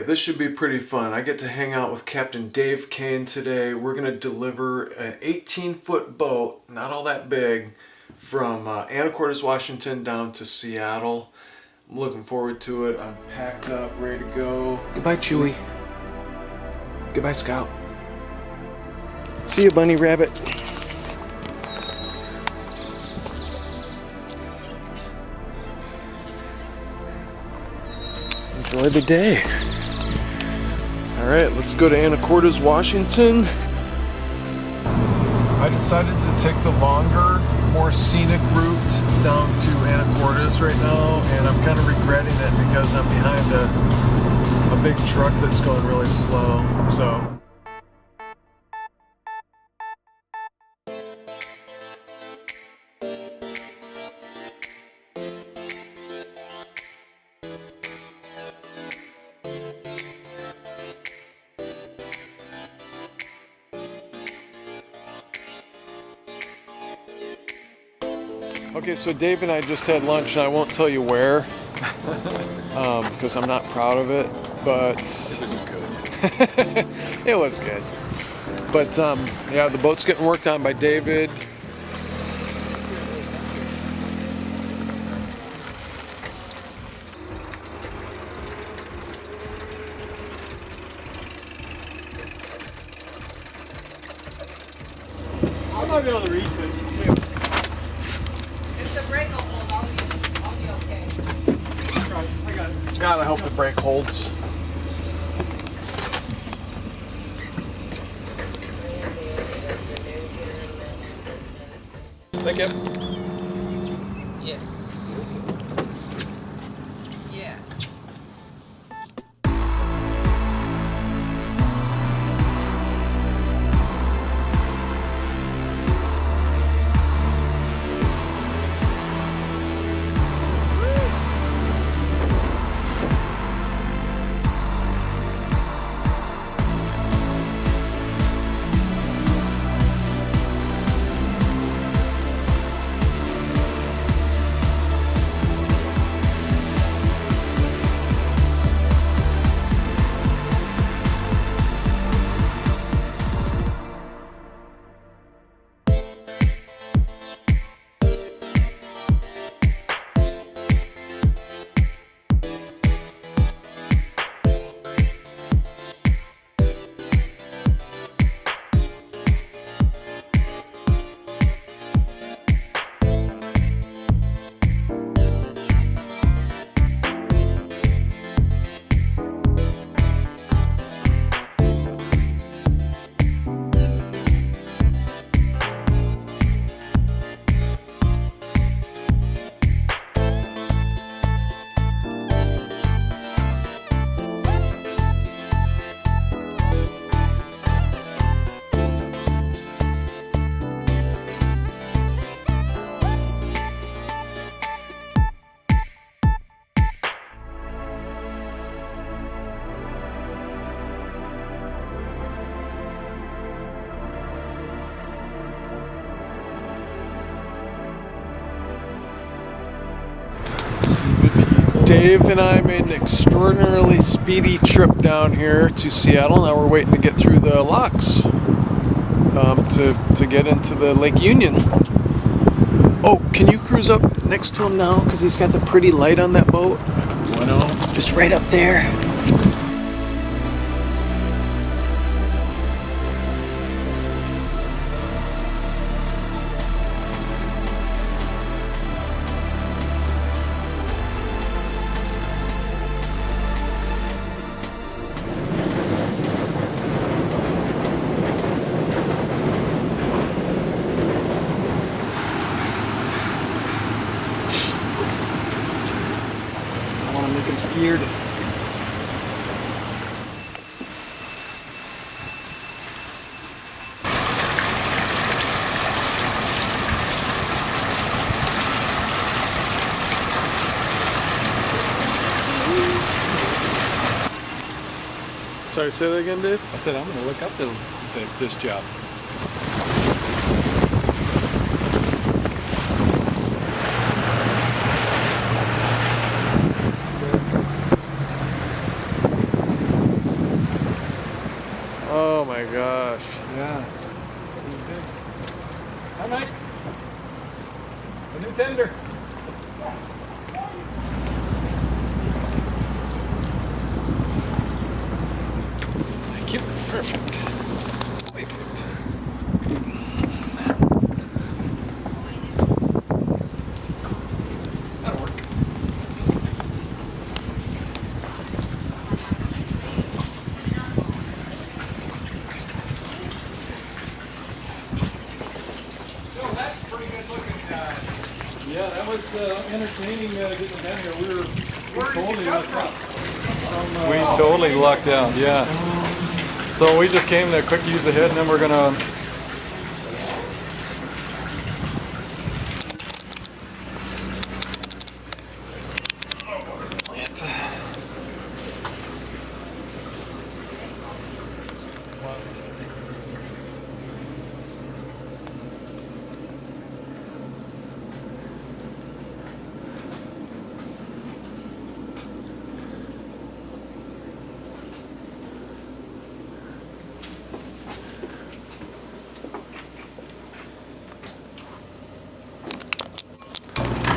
This should be pretty fun. I get to hang out with Captain Dave Kane today. We're going to deliver an 18-foot boat, not all that big, from Anacortes, Washington down to Seattle. I'm looking forward to it. I'm packed up, ready to go. Goodbye, Chewie. Goodbye, Scout. See you, Bunny Rabbit. Enjoy the day. All right, let's go to Anacortes, Washington. I decided to take the longer, more scenic route down to Anacortes right now, and I'm kind of regretting it because I'm behind a big truck that's going really slow. So. Okay, so Dave and I just had lunch, and I won't tell you where, because I'm not proud of it, but... It was good. It was good. But, yeah, the boat's getting worked on by David. I'm not going to reach it. Gotta hope the brake holds. Thank you. Yes. Yeah. Dave and I made an extraordinarily speedy trip down here to Seattle. Now we're waiting to get through the locks to get into the Lake Union. Oh, can you cruise up next to him now? Because he's got the pretty light on that boat. Bueno. Just right up there. I'm scared. Sorry, say that again, Dave? I said I'm going to look up this job. my gosh. Yeah. Hi, Mike. A new tender. Thank you. Perfect. Perfect. That'll work. So that's pretty good looking. Yeah, that was entertaining getting down here. We totally lucked out. We totally lucked out, yeah. So we just came to quick use the head, and then we're gonna.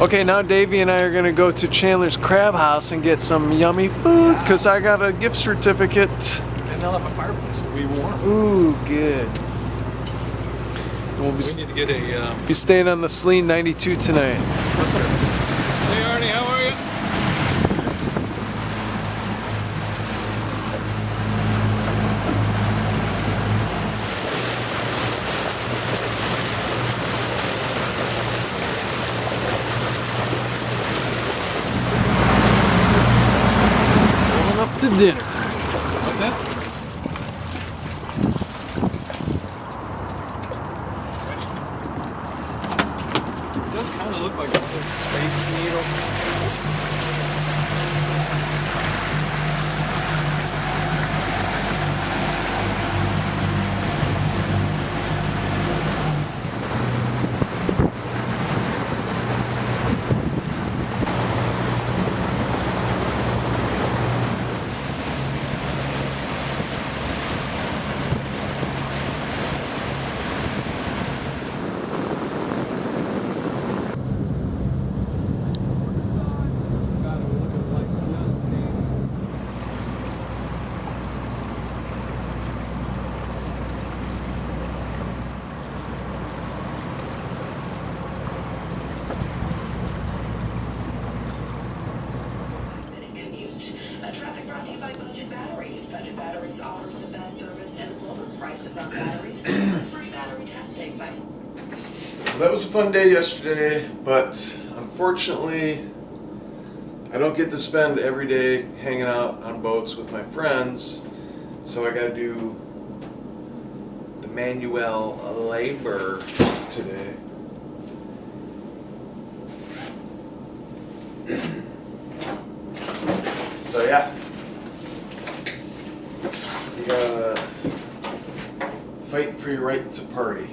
Okay, now Davey and I are gonna go to Chandler's Crab House and get some yummy food because I got a gift certificate. And they'll have a fireplace. It'll be warm. Ooh, good. We'll We need to get a. be staying on the Celine 92 tonight. Hey Arnie, how are you? Going up to dinner. What's that? It does kind of look like a little space needle. Traffic brought to you by Budget Batteries. Budget Batteries offers the best service and lowest prices on batteries with free battery testing. Well, that was a fun day yesterday, but unfortunately, I don't get to spend every day hanging out on boats with my friends, so I gotta do the manual labor today. So yeah, you gotta fight for your right to party.